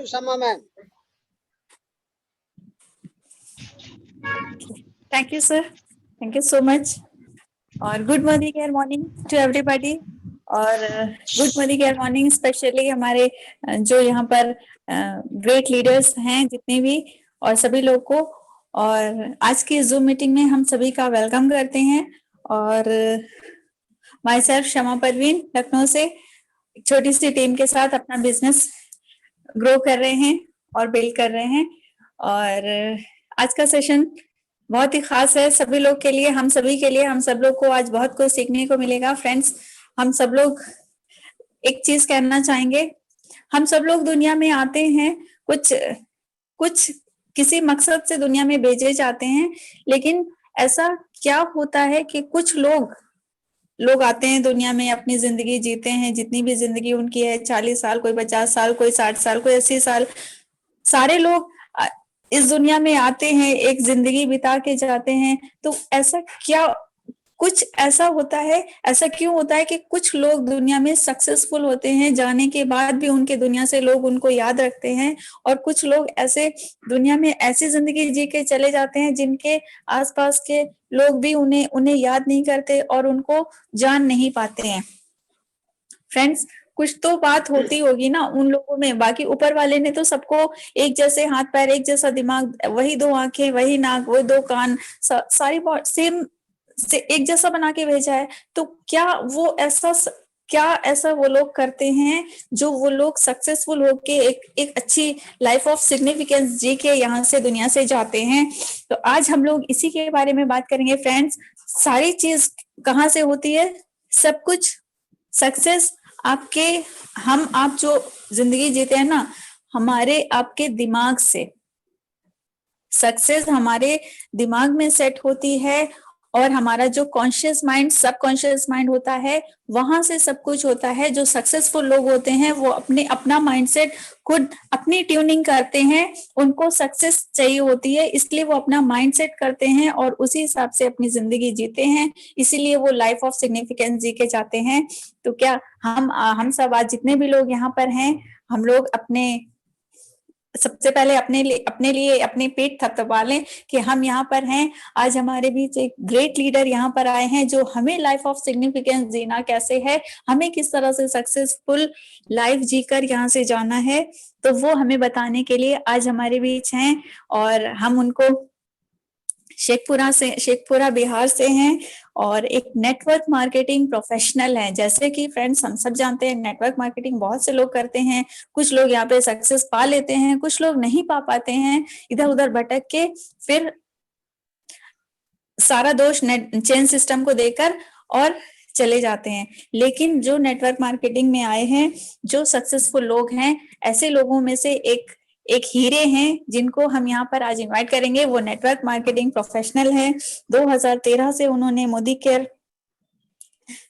to Sama ma'am. Thank you, sir. Thank you so much. और good morning to everybody और good morning specially हमारे जो यहाँ पर ग्रेट लीडर्स हैं जितने भी और सभी लोग को। और आज की जूम मीटिंग में हम सभी का वेलकम करते हैं। और माई सेल्फ शमा परवीन लखनऊ से एक छोटी सी टीम के साथ अपना बिजनेस ग्रो कर रहे हैं और बिल्ड कर रहे हैं। और आज का सेशन बहुत ही खास है सभी लोग के लिए, हम सभी के लिए। हम सब लोग को आज बहुत कुछ सीखने को मिलेगा। फ्रेंड्स, हम सब लोग एक चीज कहना चाहेंगे, हम सब लोग दुनिया में आते हैं, कुछ किसी मकसद से दुनिया में भेजे जाते हैं। लेकिन ऐसा क्या होता है कि कुछ लोग आते हैं दुनिया में, अपनी जिंदगी जीते हैं, जितनी भी जिंदगी उनकी है, 40 साल, कोई 50 साल, कोई 60 साल, कोई 80 साल, सारे लोग इस दुनिया में आते हैं, एक जिंदगी बिता के जाते हैं। तो ऐसा क्या, कुछ ऐसा होता है, ऐसा क्यों होता है कि कुछ लोग दुनिया में सक्सेसफुल होते हैं, जाने के बाद भी उनके दुनिया से लोग उनको याद रखते हैं, और कुछ लोग ऐसे दुनिया में ऐसी जिंदगी जी के चले जाते हैं जिनके आसपास के लोग भी उन्हें याद नहीं करते और उनको जान नहीं पाते हैं। फ्रेंड्स, कुछ तो बात होती होगी ना उन लोगों में। बाकी ऊपर वाले ने तो सबको एक जैसे हाथ पैर, एक जैसा दिमाग, वही 2 आंखें, वही नाक, वही 2 कान, सारी सेम से एक जैसा बना के भेजा है। तो क्या ऐसा वो लोग करते हैं जो वो लोग सक्सेसफुल होके एक अच्छी लाइफ ऑफ सिग्निफिकेंस जी के यहाँ से दुनिया से जाते हैं। तो आज हम लोग इसी के बारे में बात करेंगे। फ्रेंड्स, सारी चीज कहाँ से होती है? सब कुछ सक्सेस आप जो जिंदगी जीते हैं ना, हमारे आपके दिमाग से सक्सेस हमारे दिमाग में सेट होती है। और हमारा जो कॉन्शियस माइंड, सबकॉन्शियस माइंड होता है, वहां से सब कुछ होता है। जो सक्सेसफुल लोग होते हैं वो अपना माइंडसेट खुद अपनी ट्यूनिंग करते हैं। उनको सक्सेस चाहिए होती है, इसलिए वो अपना माइंडसेट करते हैं और उसी हिसाब से अपनी जिंदगी जीते हैं। इसीलिए वो लाइफ ऑफ सिग्निफिकेंस जी के जाते हैं। तो क्या हम सब आज जितने भी लोग यहाँ पर हैं, हम लोग सबसे पहले अपने लिए अपने पेट थपथपा लें कि हम यहाँ पर हैं। आज हमारे बीच एक ग्रेट लीडर यहाँ पर आए हैं जो हमें लाइफ ऑफ सिग्निफिकेंस जीना कैसे है, हमें किस तरह से सक्सेसफुल लाइफ जीकर यहाँ से जाना है, तो वो हमें बताने के लिए आज हमारे बीच हैं। और हम उनको शेखपुरा बिहार से हैं और एक नेटवर्क मार्केटिंग प्रोफेशनल हैं। जैसे कि फ्रेंड्स, हम सब जानते हैं नेटवर्क मार्केटिंग बहुत से लोग करते हैं। कुछ लोग यहाँ पे सक्सेस पा लेते हैं, कुछ लोग नहीं पा पाते हैं, इधर उधर भटक के फिर सारा दोष चेन सिस्टम को देकर और चले जाते हैं। लेकिन जो नेटवर्क मार्केटिंग में आए हैं, जो सक्सेसफुल लोग हैं, ऐसे लोगों में से एक हीरे हैं जिनको हम यहाँ पर आज इनवाइट करेंगे। वो नेटवर्क मार्केटिंग प्रोफेशनल है। 2013 से उन्होंने मोदी केयर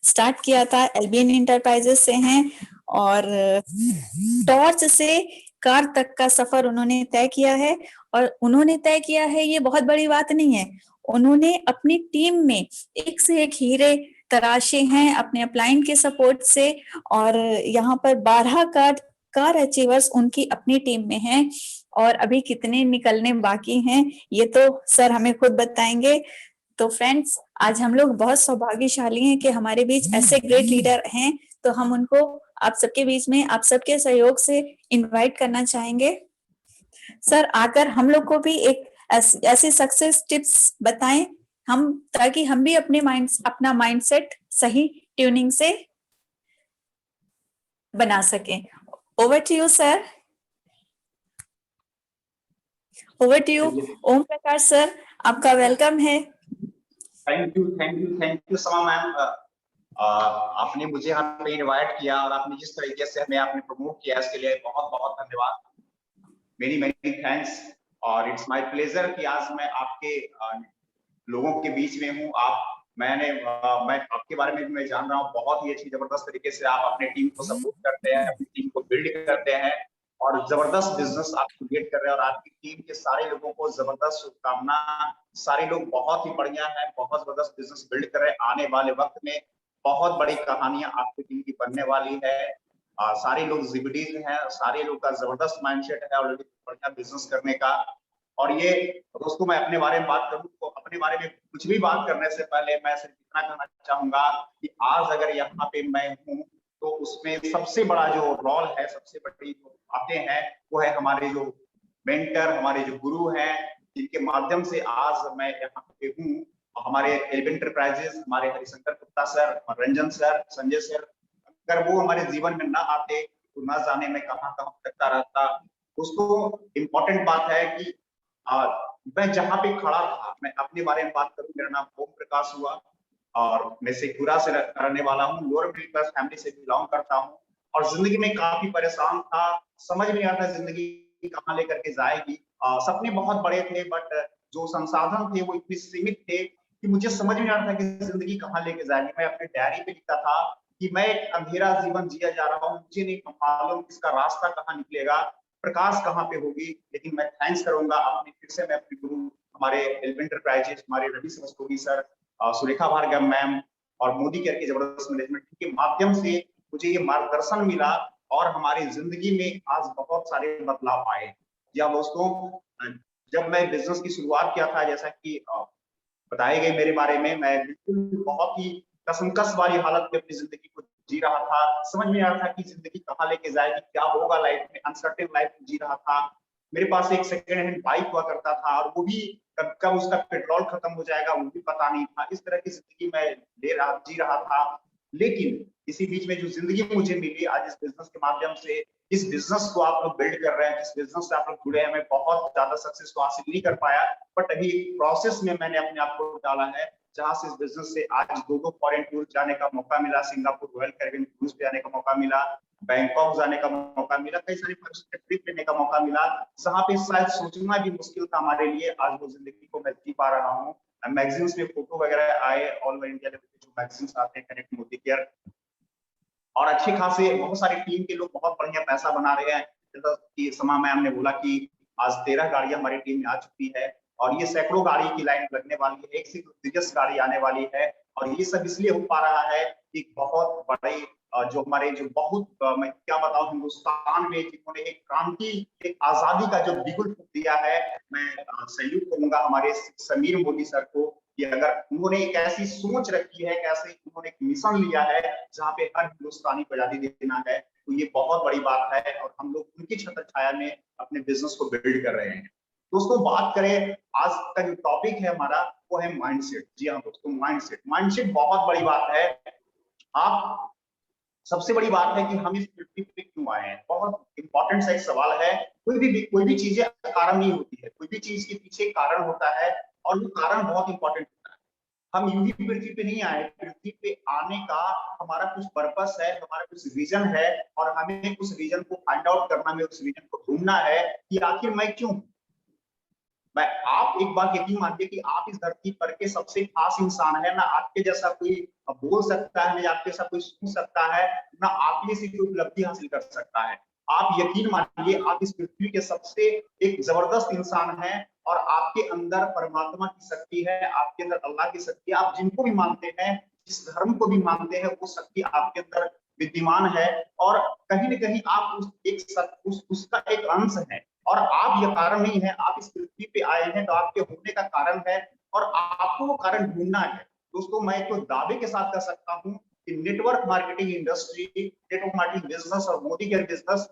स्टार्ट किया था, एलबीएन इंटरप्राइजेस से हैं और टॉर्च से कार तक का सफर उन्होंने तय किया है। और उन्होंने तय किया है, ये बहुत बड़ी बात नहीं है, उन्होंने अपनी टीम में एक से एक हीरे तराशे हैं अपने अपलाइन के सपोर्ट से। और यहाँ पर 12 कार अचीवर्स उनकी अपनी टीम में हैं और अभी कितने निकलने बाकी हैं ये तो सर हमें खुद बताएंगे। तो फ्रेंड्स, आज हम लोग बहुत सौभाग्यशाली हैं कि हमारे बीच ऐसे ग्रेट लीडर हैं। तो हम उनको आप सबके बीच में, आप सबके सहयोग से इनवाइट करना चाहेंगे। सर आकर हम लोग को भी एक ऐसी सक्सेस टिप्स बताएं, ताकि हम भी अपना माइंडसेट सही ट्यूनिंग से बना सकें। Over to you sir, over to you. Om Prakash sir, आपका वेलकम है। थैंक यू समा मैम। आपने मुझे यहाँ पे इनवाइट किया और आपने जिस तरीके से हमें आपने प्रमोट किया इसके लिए बहुत बहुत धन्यवाद, मेनी थैंक्स। और इट्स माय प्लेजर कि आज मैं आपके लोगों के बीच में हूँ। मैं आपके बारे में भी मैं जान रहा हूँ, बहुत ही अच्छी जबरदस्त तरीके से आप अपने टीम को सपोर्ट करते हैं, अपनी टीम को बिल्ड करते हैं और जबरदस्त बिजनेस आप क्रिएट कर रहे हैं। और आपकी टीम के सारे लोगों को जबरदस्त शुभकामना। सारे लोग बहुत ही बढ़िया है, बहुत जबरदस्त बिजनेस बिल्ड कर रहे हैं। आने वाले वक्त में बहुत बड़ी कहानियां आपकी टीम की बनने वाली है। सारे लोग जिबडीज हैं, सारे लोग का जबरदस्त माइंडसेट है ऑलरेडी बढ़िया बिजनेस करने का। और ये दोस्तों, मैं अपने बारे में बात करूं तो अपने बारे में कुछ भी बात करने से पहले मैं सिर्फ इतना कहना चाहूंगा कि आज अगर यहाँ पे मैं हूँ तो उसमें सबसे बड़ा जो रोल है, सबसे बड़ी जो बातें हैं, वो है हमारे जो मेंटर, हमारे जो गुरु हैं, जिनके माध्यम से आज मैं यहाँ पे हूँ। हमारे एलिवेंट एंटरप्राइजेस, हमारे Harishankar Gupta sir, Ranjan sir, Sanjay sir, अगर वो हमारे जीवन में ना आते तो ना जाने मैं कहाँ कहाँ भटकता रहता। दोस्तों, इम्पोर्टेंट बात है कि मैं जहाँ पे खड़ा था, मैं अपने बारे में बात करूं, मेरा नाम ओम प्रकाश हुआ और मैं शेखपुरा से रहने वाला हूँ, लोअर मिडिल क्लास फैमिली से बिलोंग करता हूँ और जिंदगी में काफी परेशान था, समझ नहीं आता जिंदगी कहाँ लेकर के जाएगी। सपने बहुत बड़े थे बट जो संसाधन थे वो इतने सीमित थे कि मुझे समझ में नहीं आता था कि जिंदगी कहाँ लेके जाएगी। मैं अपने डायरी पे लिखता था कि मैं एक अंधेरा जीवन जिया जा रहा हूँ, मुझे नहीं मालूम इसका रास्ता कहाँ निकलेगा, प्रकाश कहाँ पे होगी। लेकिन मैं थैंक्स करूंगा अपने फिर से मैं अपने गुरु हमारे एलिवेंट एंटरप्राइजेस, हमारे रवि सरस्वती सर, सुरेखा भार्गव मैम और मोदी केयर के जबरदस्त मैनेजमेंट के माध्यम से मुझे ये मार्गदर्शन मिला और हमारी जिंदगी में आज बहुत सारे बदलाव आए। या दोस्तों, जब मैं बिजनेस की शुरुआत किया था, जैसा कि बताए गए मेरे बारे में, मैं बिल्कुल बहुत ही कसमकस वाली हालत में अपनी जिंदगी को जी रहा था, समझ में आ रहा था कि जिंदगी कहाँ लेके जाएगी, क्या होगा लाइफ में, अनसर्टेन लाइफ जी रहा था। मेरे पास एक सेकेंड हैंड बाइक हुआ करता था और वो भी कब कब उसका पेट्रोल खत्म हो जाएगा वो भी पता नहीं था। इस तरह की जिंदगी मैं जी रहा था। लेकिन इसी बीच में जो जिंदगी मुझे मिली आज इस बिजनेस के माध्यम से, इस बिजनेस को आप लोग बिल्ड कर रहे हैं, जिस बिजनेस से आप लोग जुड़े हैं, मैं बहुत ज्यादा सक्सेस को हासिल नहीं कर पाया बट अभी प्रोसेस में मैंने अपने आप को डाला है, जहां से इस बिजनेस से आज दो फॉरेन टूर जाने का मौका मिला, सिंगापुर रॉयल कैरिबियन क्रूज पे जाने का मौका मिला, बैंकॉक जाने का मौका मिला, कई सारी ट्रिप लेने का मौका मिला, जहां पे शायद सोचना भी मुश्किल था हमारे लिए। आज वो जिंदगी को मैं जी पा रहा हूँ। मैगजीन्स में फोटो वगैरह आए, ऑल ओवर इंडिया लेवल के जो मैगजीन्स आते हैं, कनेक्ट मोदी केयर, और अच्छे खासे बहुत सारी टीम के लोग बहुत बढ़िया पैसा बना रहे हैं। जैसा कि समा मैम ने बोला कि आज 13 गाड़ियां हमारी टीम में आ चुकी है और ये सैकड़ों गाड़ी की लाइन लगने वाली है, एक से दिलचस्प गाड़ी आने वाली है। और ये सब इसलिए हो पा रहा है कि बहुत बड़े जो हमारे जो बहुत मैं क्या बताऊं, हिंदुस्तान में जिन्होंने एक क्रांति, एक आजादी का जो बिगुल फूंक दिया है, मैं सैल्यूट करूंगा हमारे समीर मोदी सर को कि अगर उन्होंने एक ऐसी सोच रखी है, कैसे उन्होंने एक मिशन लिया है जहाँ पे हर हिंदुस्तानी को आजादी देना है, तो ये बहुत बड़ी बात है और हम लोग उनकी छत्र छाया में अपने बिजनेस को बिल्ड कर रहे हैं। दोस्तों, बात करें आज का जो टॉपिक है हमारा, वो है माइंडसेट। जी हाँ दोस्तों, माइंडसेट। माइंडसेट बहुत बड़ी बात है। आप सबसे बड़ी बात है कि हम इस पृथ्वी पे क्यों आए हैं, बहुत इंपॉर्टेंट सा एक सवाल है। कोई भी चीजें कारण नहीं होती है, कोई भी चीज के पीछे कारण होता है और वो कारण बहुत इंपॉर्टेंट होता है। हम यूं ही पृथ्वी पे नहीं आए, पृथ्वी पे आने का हमारा कुछ पर्पस है, हमारा कुछ रीजन है और हमें उस रीजन को फाइंड आउट करना, हमें उस रीजन को ढूंढना है कि आखिर मैं क्यों। मैं आप एक बात यकीन मानिए कि आप इस धरती पर के सबसे खास इंसान है, ना आपके जैसा कोई बोल सकता है, ना आपके जैसा कोई सुन सकता है, ना आप जैसी कोई उपलब्धि हासिल कर सकता है। आप यकीन मानिए आप इस पृथ्वी के सबसे एक जबरदस्त इंसान है और आपके अंदर परमात्मा की शक्ति है, आपके अंदर अल्लाह की शक्ति है। आप जिनको भी मानते हैं, जिस धर्म को भी मानते हैं, वो शक्ति आपके अंदर विद्यमान है और कहीं ना कहीं आप उसका एक अंश है। और आप ये कारण नहीं है, आप इस पृथ्वी पे आए हैं तो आपके होने का कारण है और आपको वो कारण ढूंढना है। दोस्तों, मैं तो दावे के साथ कह सकता हूं कि network marketing industry, network marketing business और मोदी केयर बिजनेस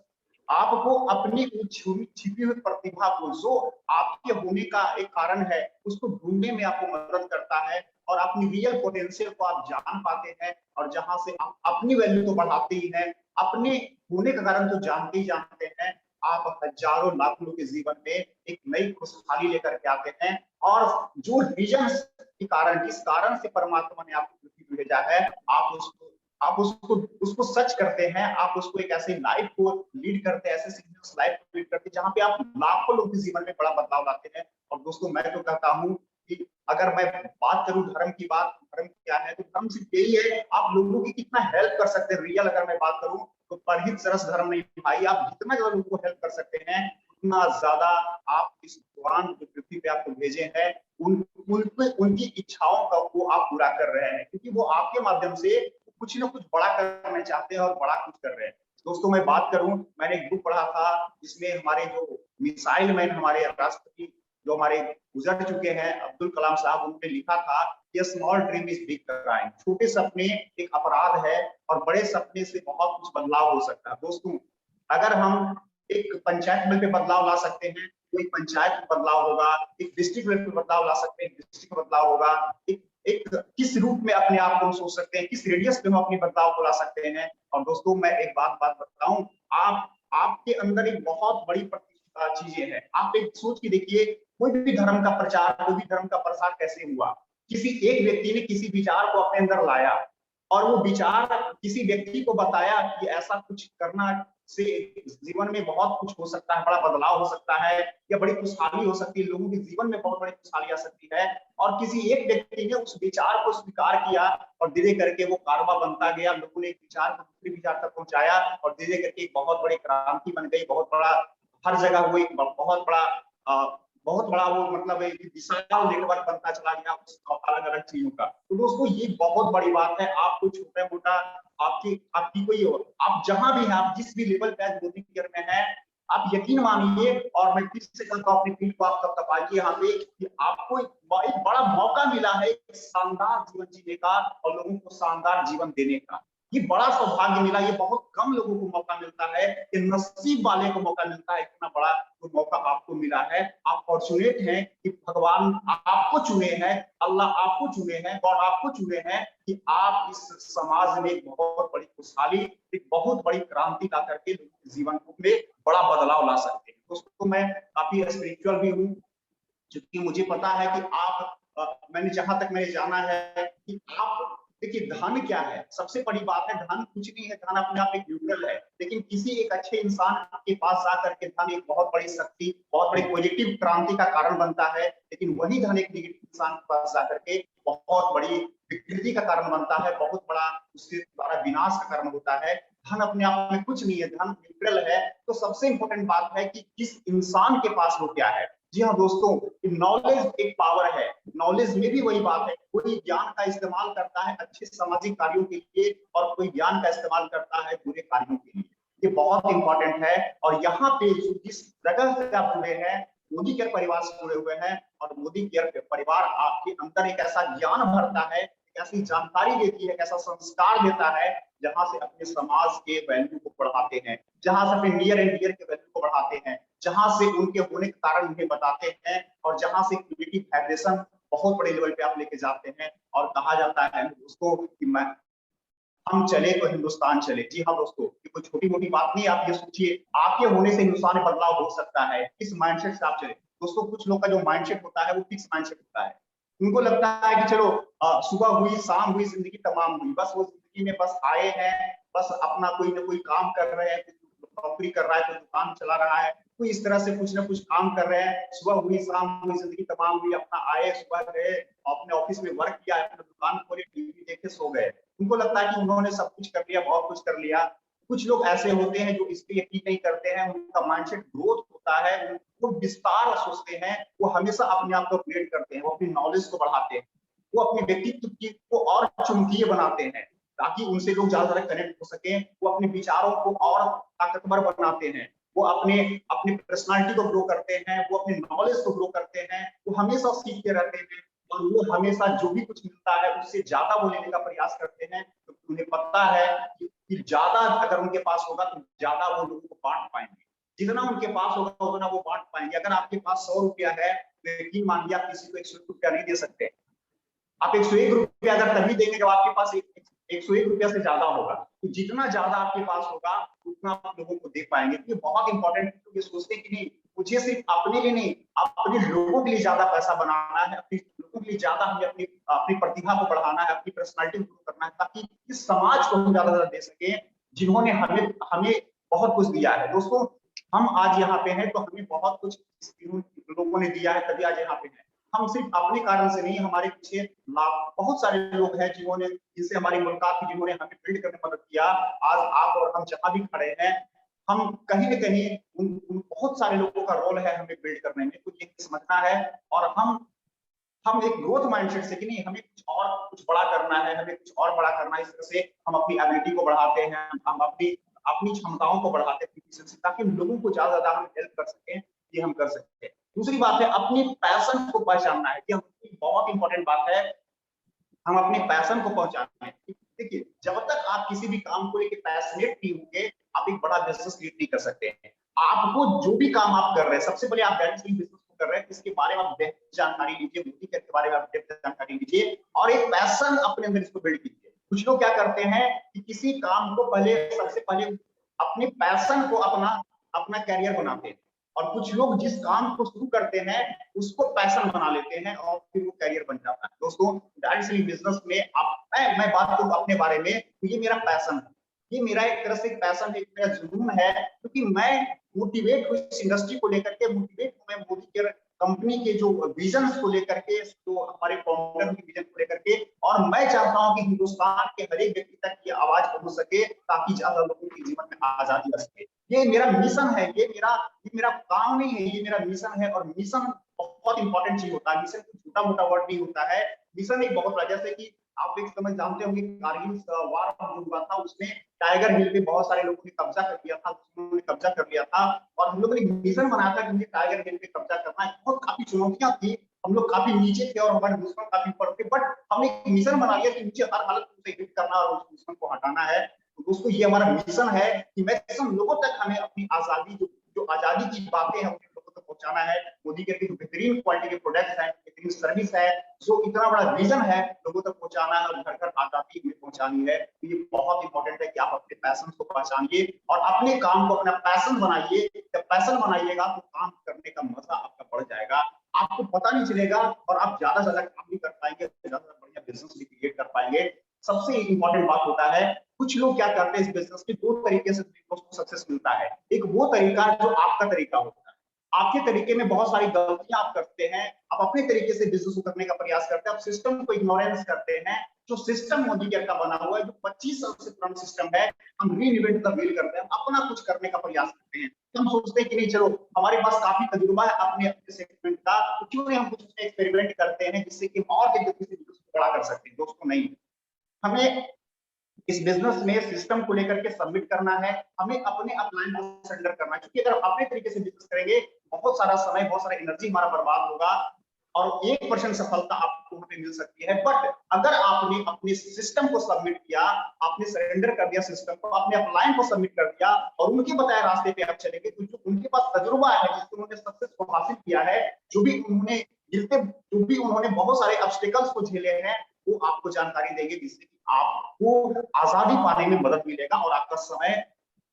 आपको अपनी छिपी हुई प्रतिभा को, जो आपके होने का एक कारण है, उसको ढूंढने में आपको मदद करता है और अपनी रियल पोटेंशियल को आप जान पाते हैं और जहां से आप अपनी वैल्यू तो बढ़ाते ही हैं, अपने होने का कारण तो जानते ही जानते हैं। आप हजारों लाखों लोगों के जीवन में एक नई खुशहाली लेकर के आते हैं और जो रीजन के कारण, जिस कारण से परमात्मा ने आपको पृथ्वी पे भेजा है, आप उसको सच करते हैं, आप उसको एक ऐसी लाइफ को लीड करते हैं, ऐसे सिग्नल्स लाइफ को लीड करते हैं जहां पे आप लाखों लोगों के जीवन में बड़ा बदलाव लाते हैं। और दोस्तों, मैं तो कहता हूं कि अगर मैं बात करूं धर्म की बात, धर्म क्या है, तो धर्म सिर्फ यही है आप लोगों की कितना हेल्प कर सकते हैं। रियल अगर मैं बात करूं तो परहित सरस धर्म नहीं भाई, आप जितना ज्यादा लोगों को हेल्प कर सकते हैं उतना ज्यादा आप इस भगवान जो पृथ्वी पे आपको भेजे हैं उनकी इच्छाओं का वो आप पूरा कर रहे हैं, क्योंकि वो आपके माध्यम से कुछ ना कुछ बड़ा करना चाहते हैं और बड़ा कुछ कर रहे हैं। दोस्तों मैं बात करूं, मैंने एक बुक पढ़ा था जिसमें हमारे जो मिसाइल मैन, हमारे राष्ट्रपति जो हमारे गुजर चुके हैं, अब्दुल कलाम साहब, उन्होंने लिखा था कि small dream is big crime. छोटे सपने एक अपराध है और बड़े सपने से बहुत कुछ बदलाव हो सकता है। दोस्तों अगर हम एक पंचायत लेवल पे बदलाव ला सकते हैं तो एक पंचायत में बदलाव होगा, एक डिस्ट्रिक्ट लेवल पे बदलाव ला सकते हैं, डिस्ट्रिक्ट में बदलाव होगा, एक किस रूप में अपने आप को हम सोच सकते हैं, किस रेडियस पे हम अपने बदलाव को ला सकते हैं। और दोस्तों मैं एक बात बताऊं, आपके अंदर एक बहुत बड़ी चीजें हैं। आप एक सोच के देखिए, कोई भी धर्म का प्रचार, कोई भी धर्म का प्रसार कैसे हुआ? किसी एक व्यक्ति ने किसी विचार को अपने अंदर लाया और वो विचार किसी व्यक्ति को बताया कि ऐसा कुछ करना से जीवन में बहुत कुछ हो सकता है, बड़ा बदलाव हो सकता है या बड़ी खुशहाली हो सकती है, लोगों के जीवन में बहुत बड़ी खुशहाली आ सकती है। और किसी एक व्यक्ति ने उस विचार को स्वीकार किया और धीरे करके वो कारवा बनता गया, लोगों ने एक विचार को दूसरे विचार तक पहुंचाया और धीरे करके एक बहुत बड़ी क्रांति बन गई, बहुत बड़ा हर जगह वो एक बहुत बड़ा वो मतलब एक विशाल नेटवर्क बनता चला गया अलग अलग चीजों का। तो दोस्तों ये बहुत बड़ी बात है। आप कोई छोटा मोटा आपकी कोई आप जहां भी हैं, आप जिस भी लेवल पे मोदी केयर में है, आप यकीन मानिए, और मैं किस से कहता हूं, अपनी फील्ड को आप तब तपाइए यहाँ पे कि आपको एक बड़ा मौका मिला है एक शानदार जीवन जीने का और लोगों को शानदार जीवन देने का। ये बड़ा सौभाग्य मिला, ये बहुत कम लोगों को मौका मिलता है, ये नसीब वाले को मौका मिलता है, इतना बड़ा तो मौका आपको मिला है। आप फॉर्चुनेट हैं कि भगवान आपको चुने हैं, अल्लाह आपको चुने हैं और आपको चुने हैं कि आप इस समाज में एक बहुत बड़ी खुशहाली, एक बहुत बड़ी क्रांति ला करके जीवन में बड़ा बदलाव ला सकते हैं। दोस्तों मैं काफी स्पिरिचुअल भी हूँ, क्योंकि मुझे पता है कि मैंने जहां तक मैंने जाना है कि आप देखिए, धन क्या है? सबसे बड़ी बात है, धन कुछ नहीं है, धन अपने आप एक न्यूट्रल है, लेकिन किसी एक अच्छे इंसान के पास जाकर के धन एक बहुत बड़ी शक्ति, बहुत बड़ी पॉजिटिव क्रांति का कारण बनता है। लेकिन वही धन एक नेगेटिव इंसान के पास जाकर के बहुत बड़ी विकृति का कारण बनता है, बहुत बड़ा उसके द्वारा विनाश का कारण होता है। धन अपने आप में कुछ नहीं है, धन न्यूट्रल है। तो सबसे इंपॉर्टेंट बात है कि किस इंसान के पास वो क्या है। जी हाँ दोस्तों, नॉलेज एक पावर है। नॉलेज में भी वही बात है, कोई ज्ञान का इस्तेमाल करता है अच्छे सामाजिक कार्यों के लिए और कोई ज्ञान का इस्तेमाल करता है बुरे कार्यों के लिए। ये बहुत इंपॉर्टेंट है। और यहाँ पे जिस जगह से आप जुड़े हैं, मोदी केयर परिवार से जुड़े हुए हैं, और मोदी केयर परिवार आपके अंदर एक ऐसा ज्ञान भरता है, एक ऐसी जानकारी देती है, एक ऐसा संस्कार देता है, जहां से अपने समाज के वैल्यू को बढ़ाते हैं, जहां से अपने नियर एंड डियर के वैल्यू को बढ़ाते हैं, जहां से उनके होने के कारण उन्हें बताते हैं, और जहां से कम्युनिटी वाइब्रेशन बहुत बड़े लेवल पे आप लेके जाते हैं। और कहा जाता है दोस्तों कि हम चले तो हिंदुस्तान चले। जी हाँ दोस्तों, ये कोई छोटी मोटी बात नहीं। आप ये सोचिए, आपके होने से हिंदुस्तान में बदलाव हो सकता है, किस माइंडसेट से आप चले। दोस्तों कुछ लोग का जो माइंडसेट होता है वो फिक्स माइंडसेट होता है। उनको लगता है कि चलो सुबह हुई शाम हुई जिंदगी तमाम हुई, बस वो जिंदगी में बस आए हैं, बस अपना कोई ना कोई काम कर रहे हैं, नौकरी कर रहा है, कोई दुकान चला रहा है, कोई इस तरह से कुछ ना कुछ काम कर रहे हैं। सुबह हुई शाम हुई जिंदगी तमाम हुई, अपना आए, सुबह गए, अपने ऑफिस में वर्क किया, अपना दुकान खोले, टीवी देखे, सो गए। उनको लगता है कि उन्होंने सब कुछ कर लिया, बहुत कुछ कर लिया। कुछ लोग ऐसे होते हैं जो इस पे यकीन नहीं करते हैं, उनका माइंडसेट ग्रोथ होता है, वो विस्तार सोचते हैं, वो हमेशा अपने आप को अपग्रेड करते हैं, वो अपनी नॉलेज को बढ़ाते हैं, वो अपने व्यक्तित्व को और चुंबकीय बनाते हैं ताकि उनसे लोग ज्यादा कनेक्ट हो सके। वो अपने विचारों को और ताकतवर बनाते हैं, वो अपने अपनी पर्सनालिटी को ग्रो करते हैं, वो अपनी नॉलेज को ग्रो करते हैं, वो हमेशा सीखते रहते हैं और वो हमेशा जो भी कुछ मिलता है उससे ज्यादा वो लेने का प्रयास करते हैं। तो उन्हें पता है कि ज्यादा अगर उनके पास होगा तो ज्यादा वो लोगों को बांट पाएंगे, जितना उनके पास होगा उतना वो बांट पाएंगे। अगर आपके पास 100 रुपया है तो यकीन मानिए आप किसी को 101 रुपया नहीं दे सकते। आप 101 रुपया अगर तभी देंगे जब आपके पास 101 रुपया से ज्यादा होगा। तो जितना ज्यादा आपके पास होगा उतना आप लोगों को दे पाएंगे। तो ये बहुत इंपॉर्टेंट है। तो ये सोचते हैं कि नहीं, मुझे सिर्फ अपने लिए नहीं, अपने लोगों के लिए ज्यादा पैसा बनाना है, अपने लोगों के लिए ज्यादा हमें अपनी अपनी प्रतिभा को बढ़ाना है, अपनी पर्सनालिटी को ग्रो करना है, ताकि इस समाज को हम ज्यादा दे सके जिन्होंने हमें हमें बहुत कुछ दिया है। दोस्तों हम आज यहाँ पे हैं तो हमें बहुत कुछ लोगों ने दिया है, तभी आज यहाँ पे हैं। हम सिर्फ अपने कारण से नहीं, हमारे पीछे बहुत सारे लोग हैं जिन्होंने, जिनसे हमारी मुलाकात थी, जिन्होंने हमें बिल्ड करने में मदद किया। आज आप और हम जहां भी खड़े हैं, हम कहीं न कहीं उन बहुत सारे लोगों का रोल है हमें बिल्ड करने में। कुछ ये समझना है और हम एक ग्रोथ माइंडसेट से कि नहीं, हमें कुछ बड़ा करना है, हमें कुछ और बड़ा करना है। इस तरह से हम अपनी एबिलिटी को बढ़ाते हैं, हम अपनी अपनी क्षमताओं को बढ़ाते हैं ताकि लोगों को ज्यादा ज्यादा हम हेल्प कर सकें, ये हम कर सकते हैं। दूसरी बात है अपनी पैशन को पहचानना है, कि बहुत इंपॉर्टेंट बात है, हम अपने पैशन को पहचानना है। देखिए जब तक आप किसी भी काम को लेकर पैशनेट नहीं होंगे, आप एक बड़ा बिजनेस लीड नहीं कर सकते हैं। आपको जो भी काम आप कर रहे हैं, सबसे पहले आप डायरेक्टली बिजनेस को कर रहे हैं, इसके बारे में आप डेप्थ जानकारी लीजिए, मोदी के बारे में आप डेप्थ जानकारी लीजिए और एक पैशन अपने अंदर इसको बिल्ड कीजिए। कुछ लोग क्या करते हैं कि किसी काम को पहले सबसे पहले अपने पैशन को अपना अपना कैरियर बनाते हैं, और कुछ लोग जिस काम को शुरू करते हैं उसको पैशन बना लेते हैं और फिर वो करियर बन जाता है। दोस्तों डायरेक्टली बिजनेस में मैं बात करूं अपने बारे में, तो ये मेरा पैशन है, ये मेरा एक तरह से पैशन है, एक मेरा जुनून है, क्योंकि मैं मोटिवेट हूं इस इंडस्ट्री को लेकर के, मोटिवेट हूं मैं मोदी केयर कंपनी के जो विजन को लेकर के, जो हमारे फाउंडर के विजन को लेकर के, और मैं चाहता हूं कि हिंदुस्तान के हर एक व्यक्ति तक ये आवाज पहुंच सके ताकि ज्यादा लोगों के जीवन में आजादी आ सके। ये मेरा मिशन है, ये मेरा काम नहीं है, ये मेरा मिशन है। और मिशन बहुत इंपॉर्टेंट चीज होता है, मिशन कोई छोटा मोटा वर्ड नहीं होता है, मिशन एक बहुत बड़ा, जैसे कि आप एक समझ जानते होंगे कारगिल वार जो हुआ था उसमें टाइगर हिल पे बहुत सारे लोगों ने कब्जा कर लिया था, उन्होंने कब्जा कर लिया था, और हम लोगों ने मिशन बनाया था कि मुझे टाइगर हिल पे कब्जा करना है। बहुत काफी चुनौतियां थी, हम लोग काफी नीचे थे और हमारे दुश्मन काफी ऊपर थे, बट हमने एक मिशन बना लिया कि मुझे हर हालत में उसे हिट करना और उस दुश्मन को हटाना है। तो दोस्तों ये हमारा मिशन है कि मैक्सिमम लोगों तक हमें अपनी आजादी जो आजादी की बातें हैं उन्हें लोगों तक पहुंचाना है। मोदी के जो बेहतरीन क्वालिटी के प्रोडक्ट्स हैं, बेहतरीन सर्विस है, जो इतना बड़ा विजन है लोगों तक पहुंचाना है और घर घर आजादी में पहुंचानी है। तो ये बहुत इंपॉर्टेंट है कि आप अपने पैशन को पहचानिए और अपने काम को अपना पैशन बनाइए। जब पैशन बनाइएगा तो काम करने का मजा आपका बढ़ जाएगा, आपको पता नहीं चलेगा और आप ज्यादा से ज्यादा काम भी कर पाएंगे, ज्यादा बढ़िया बिजनेस भी क्रिएट कर पाएंगे। सबसे इंपॉर्टेंट बात होता है, कुछ लोग क्या करते हैं इस बिजनेस में, दो तरीके से सक्सेस मिलता है। एक वो तरीका जो आपका तरीका होता है, आपके तरीके में बहुत सारी गलतियां आप करते हैं, आप अपने तरीके से बिजनेस को करने का प्रयास करते हैं, आप सिस्टम को इग्नोरेंस करते हैं। जो सिस्टम मोदी केयर का बना हुआ है, जो 25 साल से पुराना सिस्टम है, हम रीइन्वेंट द व्हील करते हैं, अपना कुछ करने का प्रयास करते हैं। हम सोचते हैं कि नहीं चलो हमारे पास काफी तजुर्बा है अपने सेगमेंट का, तो क्यों नहीं हम कुछ एक्सपेरिमेंट करते हैं जिससे कि और तेजी से बिजनेस को बड़ा कर सकते हैं। दोस्तों नहीं, हमें इस बिजनेस में सिस्टम को लेकर के सबमिट करना है, हमें अपने अपलाइन को सरेंडर करना है, क्योंकि अगर अपने तरीके से बिजनेस करेंगे बहुत सारा समय बहुत सारा एनर्जी हमारा बर्बाद होगा और 1% सफलता आपको वहां पे मिल सकती है। बट अगर आपने अपने सिस्टम को सबमिट किया, आपने सरेंडर कर दिया सिस्टम को, अपने अपलाइन को सबमिट कर दिया और उनके बताए रास्ते पे आप चलेंगे, तो जो उनके पास तजुर्बा है, जिससे उन्होंने सक्सेस को हासिल किया है, जो भी उन्होंने बहुत सारे ऑब्स्टेकल्स को झेले हैं, वो आपको जानकारी देंगे, जिससे कि आपको आजादी पाने में मदद मिलेगा और आपका समय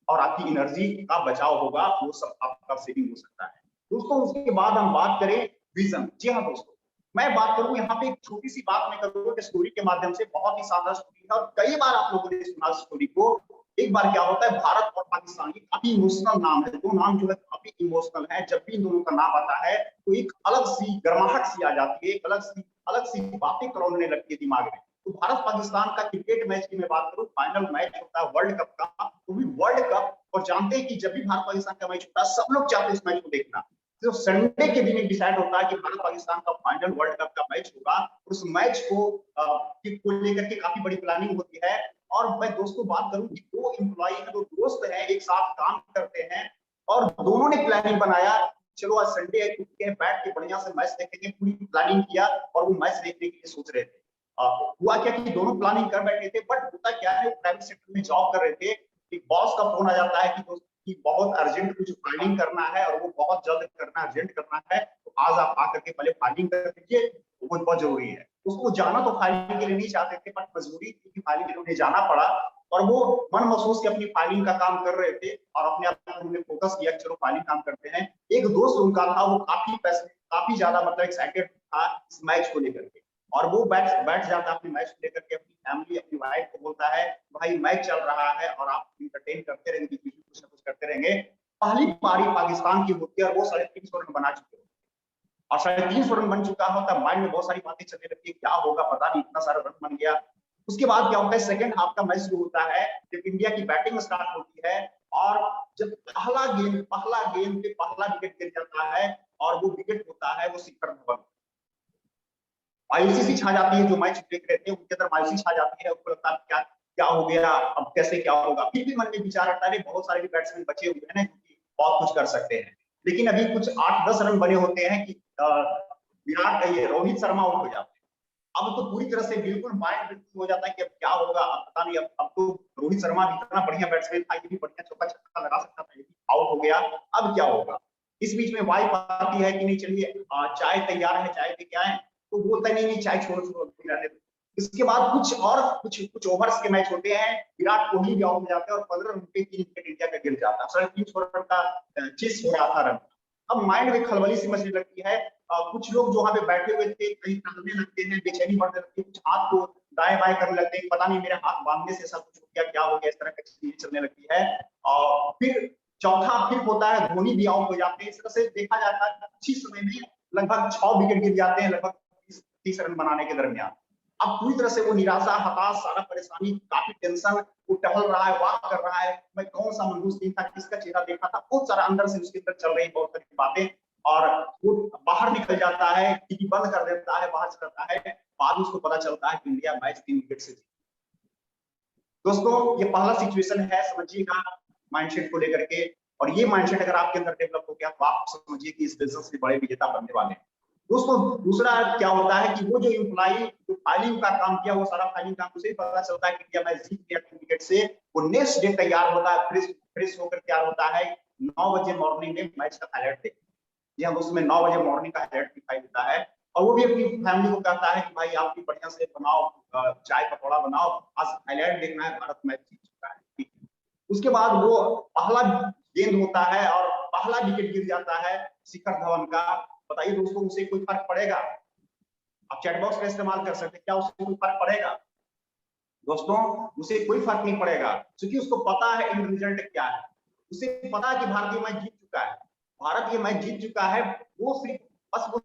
और आपकी एनर्जी का बचाव होगा, वो सब आपका सेविंग हो सकता है। दोस्तों उसके बाद हम बात करें विजन। जी हाँ दोस्तों, मैं बात करूं यहाँ पे एक छोटी सी बात मैं करूंगा स्टोरी के माध्यम से, बहुत ही शानदार स्टोरी है और कई बार आप लोगों ने सुना स्टोरी को। एक बार क्या होता है, भारत और पाकिस्तान की काफी इमोशनल नाम है, दो नाम जो है काफी इमोशनल है, जब भी इन दोनों का नाम आता है तो एक अलग सी गर्माहट सी आ जाती है, एक अलग सी बातें करने लगती है दिमाग में। तो भारत पाकिस्तान का क्रिकेट मैच की मैं बात करूं, फाइनल मैच होता है वर्ल्ड कप का, वो भी वर्ल्ड कप, और जानते हैं कि जब भी भारत पाकिस्तान का मैच होता है सब लोग चाहते हैं इस मैच को देखना। तो संडे के दिन डिसाइड होता है कि भारत पाकिस्तान का फाइनल वर्ल्ड कप का मैच होगा, उस मैच को लेकर के काफी बड़ी प्लानिंग होती है। और मैं दोस्तों बात करूं कि दो एम्प्लॉय है, दो दोस्त हैं, एक साथ काम करते हैं और दोनों ने प्लानिंग बनाया, चलो आज संडे है, बैठ के बढ़िया से मैच देखेंगे, पूरी प्लानिंग किया और वो मैच देखने के लिए सोच रहे थे। हुआ क्या कि दोनों प्लानिंग कर बैठे थे, बट होता क्या है, प्राइवेट सेक्टर में जॉब कर रहे थे, एक बॉस का फोन आ जाता है कि बहुत अर्जेंट कुछ फाइलिंग करना है और वो बहुत जल्द करना, अर्जेंट करना है, तो आज आप आकर के पहले फाइलिंग कर दीजिए, वो बहुत जरूरी है। उसको जाना तो फाइलिंग के लिए नहीं चाहते थे, बट मजबूरी थी कि फाइलिंग के लिए उन्हें जाना पड़ा और वो मन महसूस के अपनी फाइलिंग का काम कर रहे थे और अपने आप को उन्होंने फोकस किया, चलो फाइलिंग काम करते हैं। एक दोस्त उनका था, वो काफी ज्यादा मतलब एक्साइटेड था इस मैच को लेकर के, और वो बैठ जाता अपने मैच को लेकर के, अपनी फैमिली अपनी वाइफ को बोलता है भाई मैच चल रहा है और आप इंटरटेन करते रहेंगे, कुछ ना कुछ करते रहेंगे। पहली पारी पाकिस्तान की होती है और वो 350 रन बना चुके और 350 रन बन चुका होता, माइंड में बहुत सारी बातें चलने लगती है, क्या होगा पता नहीं, इतना सारा रन बन गया। उसके बाद क्या होता है, सेकंड हाफ का मैच शुरू होता है, जब इंडिया की बैटिंग स्टार्ट होती है और जब पहला गेंद पे पहला विकेट गिर जाता है और वो विकेट होता है वो शिखर धवन। मायूसी सी छा जाती है, जो मैच देख रहे थे उनके अंदर मायूसी छा जाती है, उनको लगता है क्या क्या हो गया, अब कैसे क्या होगा। फिर भी मन में विचार आता है बहुत सारे बैट्समैन बचे हुए हैं कि बहुत कुछ कर सकते हैं, लेकिन अभी कुछ 8-10 रन बने होते हैं कि विराट ये रोहित शर्मा आउट हो जाते हैं। अब तो पूरी तरह से बिल्कुल माइंड हो जाता है कि अब क्या होगा, अब पता नहीं। अब तो रोहित शर्मा भी इतना बढ़िया बैट्समैन था, ये भी बढ़िया चौका छक्का लगा सकता था, ये भी आउट हो गया, अब क्या होगा। इस बीच में वाइफ आती है कि नहीं चलिए चाय तैयार है, चाय पे क्या है, तो बोलता नहीं चाय छोड़ो रहने दो। इसके बाद कुछ ओवर्स के मैच होते हैं, विराट कोहली भी आउट हो जाते हैं और 15 रन पे 3 विकेट इंडिया का गिर जाता है। 350 रन का चेस हो रहा था रन। अब माइंड में खलबली सी मचने लगती है। कुछ लोग जो वहां पे बैठे हुए थे कहीं टहलने लगते हैं, बेचैनी बढ़ने लगती है, कुछ हाथ को दाएं बाएं करने लगते हैं, पता नहीं मेरे हाथ बांधने से ऐसा कुछ हो गया, क्या हो गया, इस तरह की चीजें चलने लगती है। और फिर चौथा फिर होता है, धोनी भी आउट हो जाते हैं। इस तरह से देखा जाता है कुछ ही समय में लगभग 6 विकेट गिर जाते हैं, लगभग 30 रन बनाने के दरमियान। अब पूरी तरह से वो निराशा, हताश, सारा परेशानी, काफी टेंशन, वो टहल रहा है, वॉक कर रहा है, मैं कौन सा मनहूस दिन था, किसका चेहरा देखा था, बहुत सारा अंदर से उसके अंदर चल रही बहुत सारी बातें। और वो बाहर निकल जाता है, टीवी बंद कर देता है, बाहर चलता है, बाद में उसको पता चलता है कि इंडिया मैच 3 विकेट से जीती। दोस्तों ये पहला सिचुएशन है, समझिएगा माइंडसेट को लेकर के। और ये माइंडसेट अगर आपके अंदर डेवलप हो गया तो आप समझिए कि इस बिजनेस में बड़े विजेता बनने वाले हैं। दोस्तों दूसरा क्या होता है कि वो जो एम्प्लॉई जो फाइलिंग का काम किया, वो सारा फाइलिंग काम उसे पता चलता है कि इंडिया मैच जीत गया 3 विकेट से, वो नेक्स्ट डे तैयार होता है, फ्रेश होकर तैयार होता है, 9 बजे मॉर्निंग में मैच का हाईलाइट देखते हैं। जी हाँ, उसमें 9 बजे मॉर्निंग का हाईलाइट दिखाई देता है, और वो भी अपनी फैमिली को कहता है कि भाई आप भी बढ़िया से बनाओ, चाय पकौड़ा बनाओ, आज हाईलाइट देखना है, भारत मैच जीत चुका है। उसके बाद वो पहला गेंद होता है और पहला विकेट गिर जाता है शिखर धवन का। बताइए दोस्तों, उसे कोई फर्क पड़ेगा? आप चैट बॉक्स का इस्तेमाल कर सकते हैं, क्या उससे कोई फर्क पड़ेगा? दोस्तों उसे कोई फर्क नहीं पड़ेगा, क्योंकि उसको पता है इन रिजल्ट क्या है। उसे पता है कि भारतीय मैच जीत चुका है, भारत ये मैच जीत चुका है। वो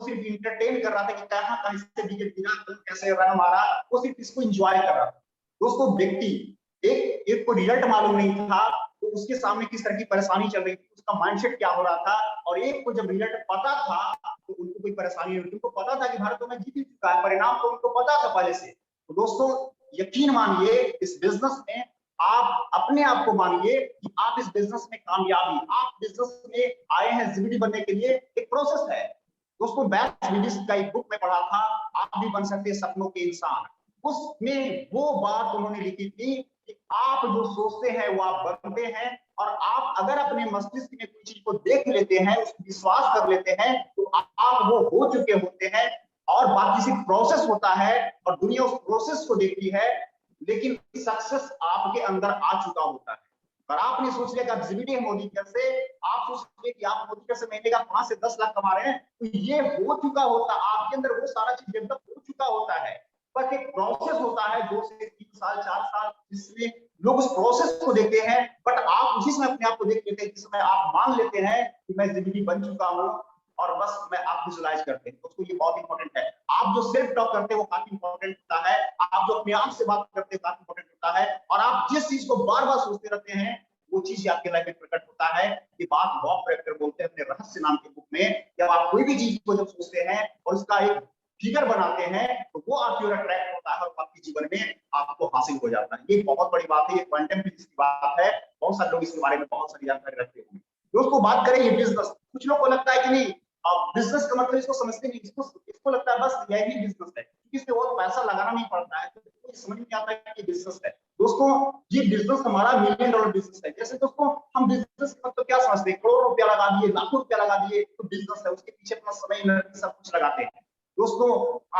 सिर्फ इंटरटेन कर रहा था कि कहां से विकेट गिरा, कैसे रन मारा, वो सिर्फ इसको एंजॉय कर रहा था। दोस्तों व्यक्ति एक को रिजल्ट मालूम नहीं था, तो उसके सामने किस तरह की परेशानी चल रही थी, उसका माइंडसेट क्या हो रहा था, और एक को जब रिजल्ट पता था तो उनको कोई परेशानी नहीं, उनको पता था कि भारत तो मैच जीत चुका है, परिणाम तो उनको पता था पहले से। तो दोस्तों यकीन मानिए इस बिजनेस में आप अपने आप को मानिए कि आप इस बिजनेस में कामयाबी, आप बिजनेस में आए हैं जिंदगी बनने के लिए, एक प्रोसेस है। दोस्तों बैच विदिश का एक बुक में पढ़ा था, आप भी बन सकते हैं सपनों के इंसान। उसमें वो बात उन्होंने लिखी थी कि आप जो सोचते हैं वो आप बनते हैं, और आप अगर अपने मस्तिष्क में कोई चीज को देख लेते हैं, उस विश्वास कर लेते हैं, तो आप वो हो चुके होते हैं, और बाकी सिर्फ प्रोसेस होता है, और दुनिया उस प्रोसेस को देखती है, लेकिन सक्सेस आपके अंदर आ चुका होता है। और आपने सोच लिया कि आप जीबीटी मोदी से, आप सोच लिए कि आप मोदी से महीने का 5 से 10 लाख कमा रहे हैं, तो ये हो चुका होता, आपके अंदर वो सारा चीज डेवलप हो चुका होता है। बस एक प्रोसेस होता है 2 से 3 साल 4 साल, जिसमें लोग उस प्रोसेस को देखते हैं, बट आप उसी समय अपने आप को देख लेते हैं जिसमें आप मान लेते हैं कि मैं जिंदगी बन चुका हूं, और बस मैं आप विजुलाइज करते हैं। दोस्तों ये बहुत इंपॉर्टेंट है, आप जो सेल्फ टॉक करते हैं वो काफी इंपॉर्टेंट होता है, आप जो अपने आप से बात करते हैं काफी इंपॉर्टेंट होता है, और आप जिस चीज को बार बार सोचते रहते हैं वो चीज आपके लाइफ में प्रकट होता है। ये बात बॉब प्रैक्टर बोलते हैं अपने रहस्य नाम के बुक में, जब आप कोई भी चीज को जब सोचते हैं और उसका एक फिगर बनाते हैं तो वो आपकी ओर अट्रैक्ट होता है, और आपके जीवन में आपको हासिल हो जाता है। ये बहुत बड़ी बात है, ये क्वांटम फिजिक्स की बात है, बहुत सारे लोग इसके बारे में बहुत सारी जानकारी रखते हैं। दोस्तों बात करें ये बिजनेस, कुछ लोग को लगता है कि नहीं बिजनेस का मतलब इसको समझते नहीं, इसको लगता है बस यही बिजनेस है, क्योंकि इसमें बहुत पैसा लगाना नहीं पड़ता है, तो समझ नहीं आता है कि बिजनेस है। दोस्तों ये बिजनेस हमारा $1 मिलियन बिजनेस है। जैसे दोस्तों हम बिजनेस का मतलब क्या समझते हैं, करोड़ों रुपया लगा दिए, लाखों रुपया लगा दिए तो बिजनेस है, उसके पीछे अपना समय एनर्जी सब कुछ लगाते हैं। दोस्तों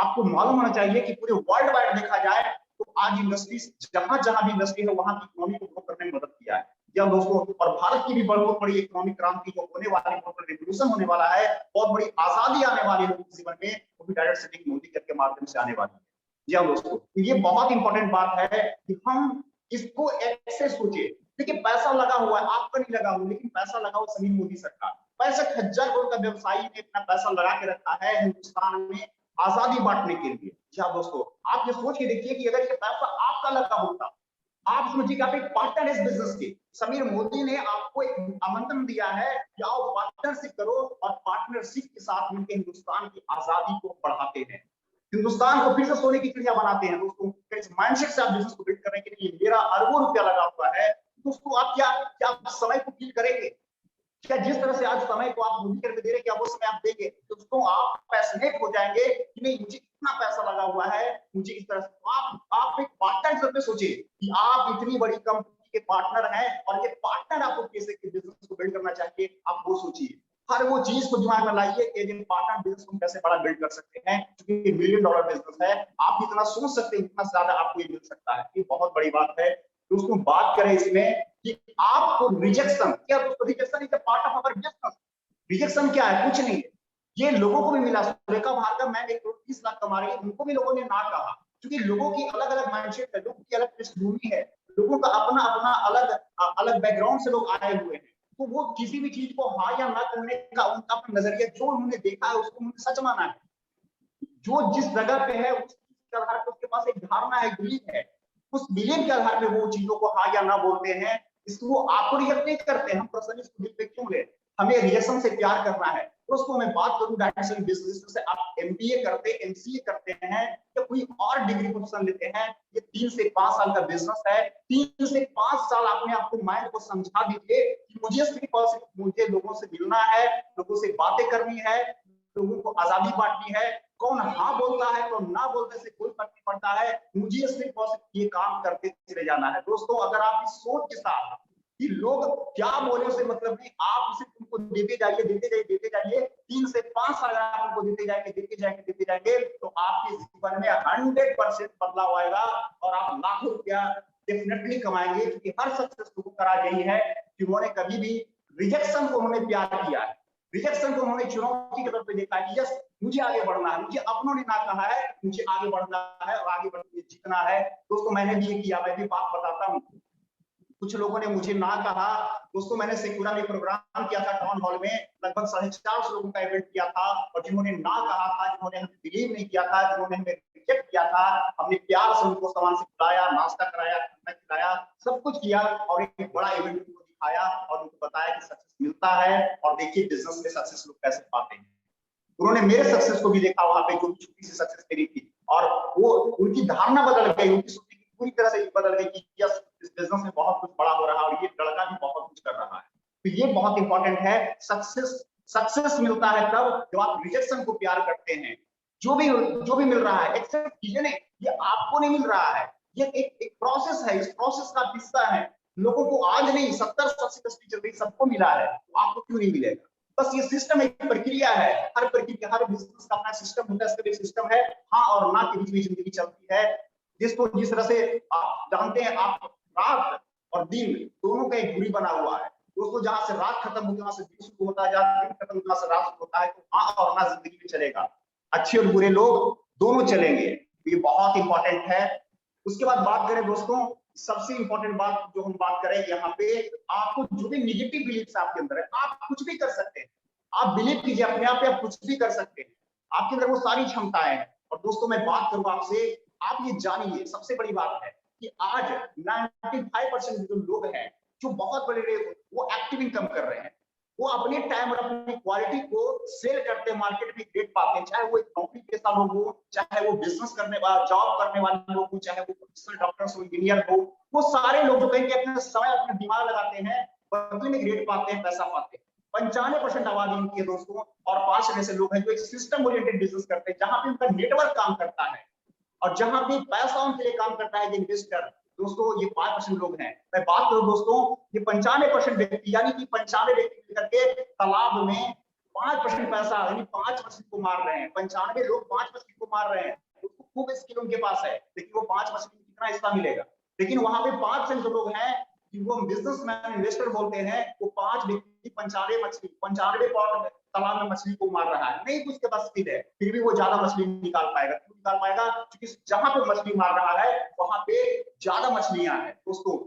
आपको मालूम होना चाहिए कि पूरे वर्ल्ड वाइड देखा जाए तो आज इंडस्ट्री जहां जहां भी इंडस्ट्री है वहां की इकोनॉमी को ग्रो करने में मदद किया है। या दोस्तों और भारत की भी बहुत बड़ी इकोनॉमिक क्रांति जो होने वाली, बहुत बड़ी रिवोल्यूशन होने वाला है, बहुत बड़ी आजादी आने वाली है जीवन में, वो भी डायरेक्ट सेटिंग मोदी के माध्यम से आने वाली है। जी हाँ दोस्तों, तो ये बहुत इंपॉर्टेंट बात है कि हम इसको ऐसे सोचे। देखिए पैसा लगा हुआ है, आपका नहीं लगा हुआ, लेकिन पैसा लगा हुआ समीर मोदी सरकार, 65,000 करोड़ का व्यवसायी ने अपना पैसा लगा के रखा है हिंदुस्तान में आजादी बांटने के लिए। जी हाँ दोस्तों, आप ये सोच के देखिए कि अगर ये पैसा आपका लगा होता, आप समझिए आप एक पार्टनर इस बिजनेस के, समीर मोदी ने आपको एक आमंत्रण दिया है कि आओ पार्टनरशिप करो, और पार्टनरशिप के साथ मिलकर हिंदुस्तान की आजादी को बढ़ाते हैं, हिंदुस्तान को फिर से सोने की चिड़िया बनाते हैं। दोस्तों इस माइंडसेट से आप बिजनेस को बिल्ड कर रहे हैं कि नहीं मेरा अरबों रुपया लगा हुआ है, तो उसको आप क्या समय को फील करेंगे? क्या जिस तरह से आज समय को आप मूवी करके दे रहे हैं, क्या वो समय आप देंगे? तो उसको आप पैशनेट हो जाएंगे कि नहीं मुझे इतना पैसा लगा हुआ है, मुझे इस तरह से। तो आप एक पार्टनर में सोचिए कि आप इतनी बड़ी कंपनी के पार्टनर हैं और ये पार्टनर आपको कैसे बिजनेस को बिल्ड करना चाहिए, आप वो सोचिए। हर वो चीज को दिमाग में लाइए कि ये पार्टनर बिजनेस को कैसे बड़ा बिल्ड कर सकते हैं, क्योंकि $1 मिलियन बिजनेस है। आप जितना सोच सकते हैं उतना ज्यादा आपको ये मिल सकता है, ये बहुत बड़ी बात है। दोस्तों बात करें इसमें कि आपको रिजेक्शन, क्या दोस्तों rejection is a part of our business. Rejection क्या है? कुछ नहीं। ये लोगों को भी मिला। सुरेखा भार्गव मैम 1 करोड़ 30 लाख कमा रही है, उनको भी लोगों ने ना कहा, क्योंकि लोगों की अलग अलग माइंडसेट है, लोगों की अलग पृष्ठभूमि है, लोगों का अपना अपना अलग बैकग्राउंड से लोग आए हुए हैं। तो वो किसी भी चीज को हाँ या ना करने का उनका अपना नजरिया, जो उन्होंने देखा है उसको उन्होंने सच माना है। जो जिस जगह पे है उस आधार पर उसके पास एक धारणा है, बिलीफ है, उस बिलीफ के आधार पे वो चीजों को हाँ या ना बोलते हैं। इसको आपको रिजेक्ट नहीं करते, हम पर्सनली इसको दिल पे क्यों ले, हमें रिजेक्शन से प्यार करना है। दोस्तों मैं बात करूं डायरेक्शन बिजनेस से, आप एमबीए करते एमसीए करते हैं या कोई और डिग्री पोजीशन लेते हैं, ये 3 से 5 साल का बिजनेस है। 3 से 5 साल आपने आपको माइंड को समझा दीजिए कि मुझे सिर्फ और सिर्फ मुझे लोगों से मिलना है, लोगों से बातें करनी है, लोगों को आजादी बांटनी है। कौन हाँ बोलता है कौन ना बोलने से कोई फर्क नहीं पड़ता है, मुझे सिर्फ और सिर्फ ये काम करते चले जाना है। दोस्तों अगर आप इस सोच के साथ कि लोग क्या बोले उसे मतलब नहीं, आप सिर्फ उनको देते जाइए देते जाइए देते जाइए, 3 से 5 साल आप उनको देते जाएंगे देते जाएंगे देते जाएंगे, तो आपके जीवन में 100% बदलाव आएगा और आप लाखों रुपया डेफिनेटली कमाएंगे। क्योंकि हर सक्सेसफुल करा यही है कि उन्होंने कभी भी रिजेक्शन को उन्होंने प्यार किया है, रिजेक्शन को उन्होंने चुनौती के तौर पर देखा है। यस मुझे आगे बढ़ना है, मुझे अपनों ने ना कहा है, मुझे आगे बढ़ना है और आगे बढ़ के जीतना है। दोस्तों मैंने भी ये किया, मैं भी बात बताता हूँ। कुछ लोगों ने मुझे ना कहा। दोस्तों मैंने सेकुरा में प्रोग्राम किया था टाउन हॉल में, लगभग 450 लोगों का इवेंट किया था, और जिन्होंने ना कहा था, जिन्होंने हमें बिलीव नहीं किया था, जिन्होंने हमें रिजेक्ट किया था, हमने प्यार से उनको सामान से खिलाया, नाश्ता कराया, खाना खिलाया, सब कुछ किया और एक बड़ा इवेंट उनको दिखाया और उनको बताया कि सक्सेस मिलता है और देखिए बिजनेस में सक्सेस लोग कैसे पाते हैं। उन्होंने मेरे सक्सेस को भी देखा वहां पे, जो छोटी सी सक्सेस मेरी थी, और वो उनकी धारणा बदल गई, उनकी सोचने की पूरी तरह से बदल गई कि यस इस बिजनेस में बहुत कुछ बड़ा हो रहा है और ये लड़का भी बहुत कुछ कर रहा है। तो ये बहुत इंपॉर्टेंट है। सक्सेस मिलता है तब जब आप रिजेक्शन को प्यार करते हैं। जो भी मिल रहा है एक्सेप्ट कीजिए, नहीं ये आपको नहीं मिल रहा है, ये एक प्रोसेस है, इस प्रोसेस का हिस्सा है। लोगों को आज नहीं 70-80 चल रही, सबको मिला है, तो आपको क्यों नहीं मिलेगा? बस ये सिस्टम एक प्रक्रिया है, हर प्रक्रिया हर बिजनेस का अपना सिस्टम होता है, इसका भी सिस्टम है। हाँ और ना के बीच में जिंदगी चलती है। जिस तरह से आप जानते हैं, आप रात और दिन दोनों का एक दूरी बना हुआ है। दोस्तों जहां से रात खत्म होती है वहां से दिन शुरू होता है, जहां दिन खत्म होता है रात शुरू होता है। तो हाँ और ना जिंदगी में चलेगा, अच्छे और बुरे लोग दोनों चलेंगे, ये बहुत इंपॉर्टेंट है। उसके बाद बात करें दोस्तों, सबसे इंपॉर्टेंट बात जो हम बात करें यहाँ पे, आपको जो भी निगेटिव बिलीफ आपके अंदर है, आप कुछ भी कर सकते हैं। आप बिलीव कीजिए अपने आप पे, आप कुछ भी कर सकते हैं, आपके अंदर वो सारी क्षमताएं हैं। और दोस्तों मैं बात करूं आपसे, आप ये जानिए सबसे बड़ी बात है कि आज 95% जो लोग हैं, जो बहुत बड़े वो एक्टिव इनकम कर रहे हैं, वो अपने टाइम और अपनी क्वालिटी को सेल करते हैं, मार्केट में ग्रेड पाते हैं। चाहे वो एक नौकरी पेशा लोग हो, चाहे वो बिजनेस करने वाला जॉब करने वाले लोग हो, चाहे वो प्रोफेशनल डॉक्टर्स हो, इंजीनियर हो, वो सारे लोग जो कहेंगे अपना समय अपना दिमाग लगाते हैं, बदले में ग्रेड पाते हैं, पैसा पाते हैं। 95% आबादी इनकी है दोस्तों, और 5 ऐसे लोग हैं जो एक सिस्टम ओरिएंटेड बिजनेस करते हैं, जहां पे उनका नेटवर्क काम करता है और जहां पे पैसा उनके लिए काम करता है, इन्वेस्टर। दोस्तों ये 5% लोग हैं। मैं बात करूं दोस्तों, ये 95% व्यक्ति, यानी कि 95 व्यक्ति करके तालाब में 5% पैसा, यानी 5% को मार रहे हैं। 95 लोग 5% को मार रहे हैं, उसको खूब स्किल उनके पास है, लेकिन वो 5% में कितना हिस्सा मिलेगा? लेकिन वहां पे 5% जो लोग हैं जिनको हम बिजनेसमैन इन्वेस्टर बोलते हैं, वो 5 व्यक्ति 95 पॉट तालाब में मछली को मार रहा है, नहीं तो उसके पास स्किल है, फिर भी वो ज्यादा मछली निकाल पाएगा। क्यों निकाल पाएगा? क्योंकि जहां पे मछली मार रहा है वहां पे ज्यादा मछलियां हैं। दोस्तों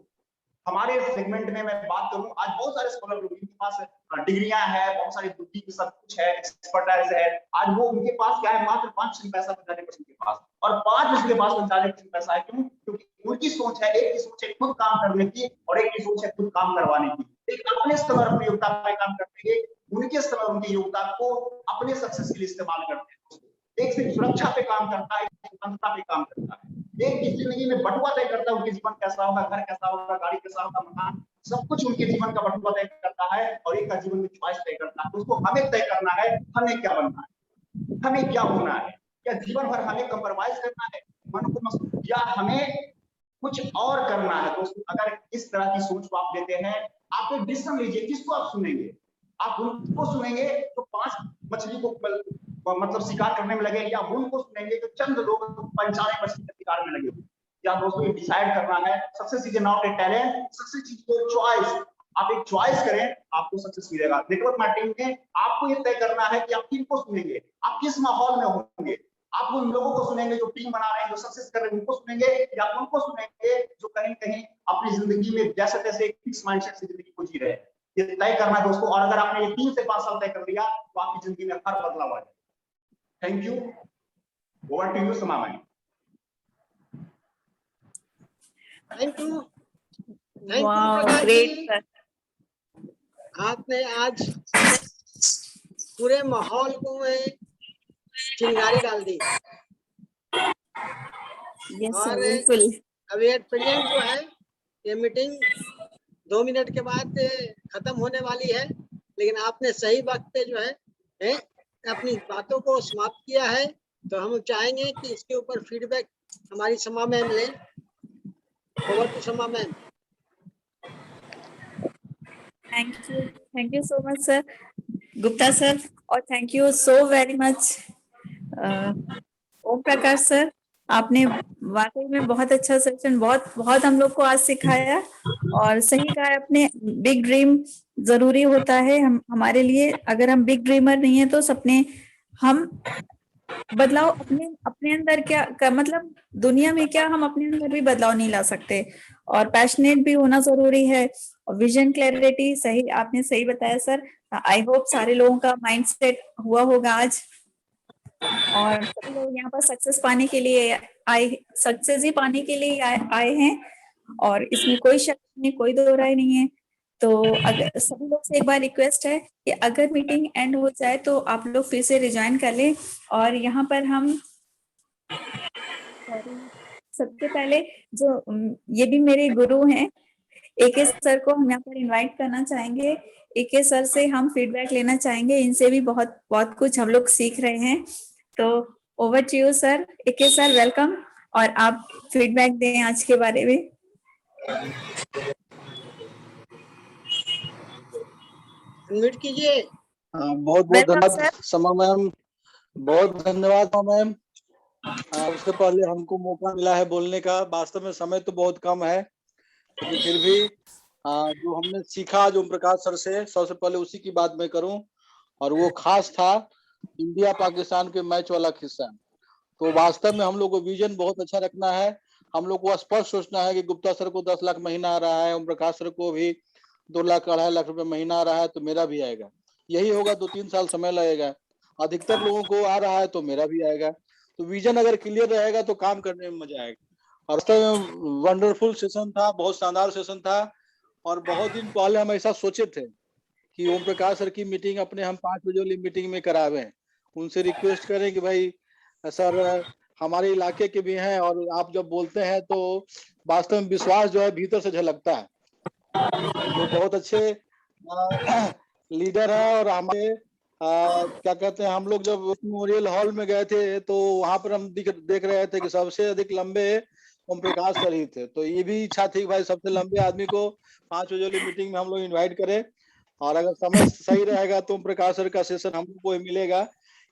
हमारे सेगमेंट में मैं बात करूं, आज बहुत सारे स्कॉलर लोग जिनके पास डिग्रियां हैं, बहुत सारी बुद्धि सब कुछ है, एक्सपर्टाइज है, आज वो उनके पास क्या है, मात्र 5% पैसा 95% के पास, और 5% के पास 95% पैसा है। क्यों? क्योंकि उनकी सोच है, एक की सोच है खुद काम करने की और एक की सोच है खुद काम करवाने की। एक अपने स्तर पर अपनी योग्यता पे काम करते हैं, उनके स्तर पर उनकी योग्यता को अपने सक्सेस के लिए इस्तेमाल करते हैं। एक सिर्फ सुरक्षा पे काम करता है, स्वतंत्रता पे काम करता है। एक की जिंदगी में बटुआ तय करता है, उनके जीवन कैसा होगा, घर कैसा होगा, गाड़ी कैसा होगा, मकान, सब कुछ उनके जीवन का बटुआ तय करता है, और एक का जीवन में चॉइस तय करता है। उसको हमें तय करना है हमें क्या बनना है, हमें क्या होना है, क्या जीवन भर हमें कंप्रोमाइज करना है मन को, या हमें कुछ और करना है। दोस्तों अगर इस तरह की सोच को आप लेते हैं, आप एक डिसीजन लीजिए, किसको आप सुनेंगे? आप उनको सुनेंगे जो 5 मछली को मतलब शिकार करने में लगे, या उनको सुनेंगे जो चंद लोग 95 मछली के शिकार में लगे? या दोस्तों ये डिसाइड करना है। Success is not a talent, success is your choice. आप एक चॉइस करें, आपको सक्सेस मिलेगा। नेटवर्क मार्केटिंग में आपको ये तय करना है कि आप किनको सुनेंगे, आप किस माहौल में होंगे। आप उन लोगों को सुनेंगे जो टीम बना रहे हैं, जो सक्सेस कर रहे हैं, उनको सुनेंगे, या उनको सुनेंगे जो कहीं कहीं अपनी जिंदगी में जैसे तैसे एक फिक्स माइंडसेट से जिंदगी को जी रहे हैं। ये तय करना है दोस्तों, और अगर आपने ये 3 से 5 साल तय कर लिया तो आपकी जिंदगी में हर बदलाव आ जाए। Thank you. Over to you समा ma'am. Thank you wow, Prakash great ji. Sir. आपने आज पूरे माहौल को में चिंगारी डाल दी। यस सर, और बिल्कुल। अभी एट प्रेजेंट जो है ये मीटिंग 2 मिनट के बाद खत्म होने वाली है, लेकिन आपने सही वक्त पे जो है अपनी बातों को समाप्त किया है। तो हम चाहेंगे कि इसके ऊपर फीडबैक हमारी समा मैम लें। Over to Sama ma'am. Thank you so much sir Gupta sir, और thank you so very much Om Prakash sir. आपने वाकई में बहुत अच्छा सेशन, बहुत हम लोग को आज सिखाया, और सही कहा आपने, बिग ड्रीम जरूरी होता है हमारे लिए। अगर हम बिग ड्रीमर नहीं है तो सपने, हम बदलाव अपने अंदर क्या मतलब दुनिया में क्या, हम अपने अंदर भी बदलाव नहीं ला सकते। और पैशनेट भी होना जरूरी है, और विजन क्लैरिटी, सही आपने सही बताया सर। आई होप सारे लोगों का माइंडसेट हुआ होगा आज, और सभी लोग यहाँ पर सक्सेस पाने के लिए आए, सक्सेस ही पाने के लिए आए हैं, और इसमें कोई शक नहीं, कोई दो राय नहीं है। तो अगर सभी लोग से एक बार रिक्वेस्ट है कि अगर मीटिंग एंड हो जाए तो आप लोग फिर से रिज्वाइन कर लें। और यहाँ पर हम सबसे पहले जो ये भी मेरे गुरु हैं, एके सर को हम यहाँ पर इनवाइट करना चाहेंगे। एके सर से हम फीडबैक लेना चाहेंगे, इनसे भी बहुत कुछ हम लोग सीख रहे हैं। तो over to you sir. AK sir welcome, और आप फीडबैक दें आज के बारे में। अनम्यूट कीजिए। बहुत धन्यवाद समा मैम, बहुत धन्यवाद मैम। उससे पहले हमको मौका मिला है बोलने का। वास्तव में समय तो बहुत कम है, लेकिन फिर भी जो हमने सीखा जो ओम प्रकाश सर से, सबसे पहले उसी की बात मैं करूं, और वो खास था इंडिया पाकिस्तान के मैच वाला किस्सा। तो वास्तव में हम लोग को विजन बहुत अच्छा रखना है। हम लोग को स्पष्ट सोचना है कि गुप्ता सर को 10 लाख महीना आ रहा है, ओम प्रकाश सर को भी 2 लाख 2.5 लाख रुपए महीना आ रहा है, तो मेरा भी आएगा। यही होगा, 2-3 साल समय लगेगा। अधिकतर लोगों को आ रहा है तो मेरा भी आएगा। तो विजन अगर क्लियर रहेगा तो काम करने में मजा आएगा। और वंडरफुल सेशन था, बहुत शानदार सेशन था। और बहुत दिन पहले हम ऐसा सोचे थे कि ओम प्रकाश सर की मीटिंग अपने हम 5 बजे वाली मीटिंग में करावें। उनसे रिक्वेस्ट करें कि भाई सर हमारे इलाके के भी हैं, और आप जब बोलते हैं तो वास्तव में विश्वास जो है भीतर से झलकता है। वो बहुत अच्छे लीडर है। और हमारे क्या कहते हैं, हम लोग जब मेमोरियल हॉल में गए थे तो वहां पर हम देख रहे थे कि सबसे अधिक लंबे ओम प्रकाश सर ही थे। तो ये भी इच्छा थी कि भाई सबसे लंबे आदमी को 5 बजे वाली मीटिंग में हम लोग इन्वाइट करें, और अगर समय सही रहेगा तो ओम प्रकाश सर का सेशन हम लोग को मिलेगा,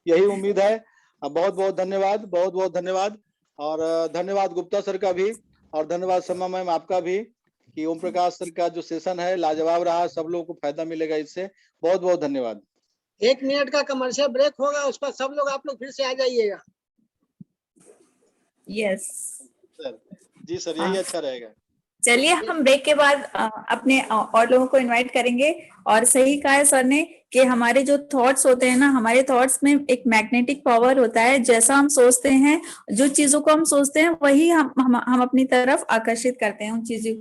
यही उम्मीद है। बहुत बहुत धन्यवाद, बहुत बहुत धन्यवाद। और धन्यवाद गुप्ता सर का भी, और धन्यवाद समा मैम आपका भी, कि ओम प्रकाश सर का जो सेशन है लाजवाब रहा, सब लोगों को फायदा मिलेगा इससे। बहुत बहुत धन्यवाद। 1 मिनट का कमर्शियल ब्रेक होगा, उस पर सब लोग आप लोग फिर से आ जाइएगा। यस सर जी सर, यही अच्छा रहेगा। चलिए हम ब्रेक के बाद अपने और लोगों को इनवाइट करेंगे। और सही कहा है सर ने कि हमारे जो थॉट्स होते हैं ना, हमारे थॉट्स में एक मैग्नेटिक पावर होता है। जैसा हम सोचते हैं, जो चीजों को हम सोचते हैं, वही हम अपनी तरफ आकर्षित करते हैं उन चीजों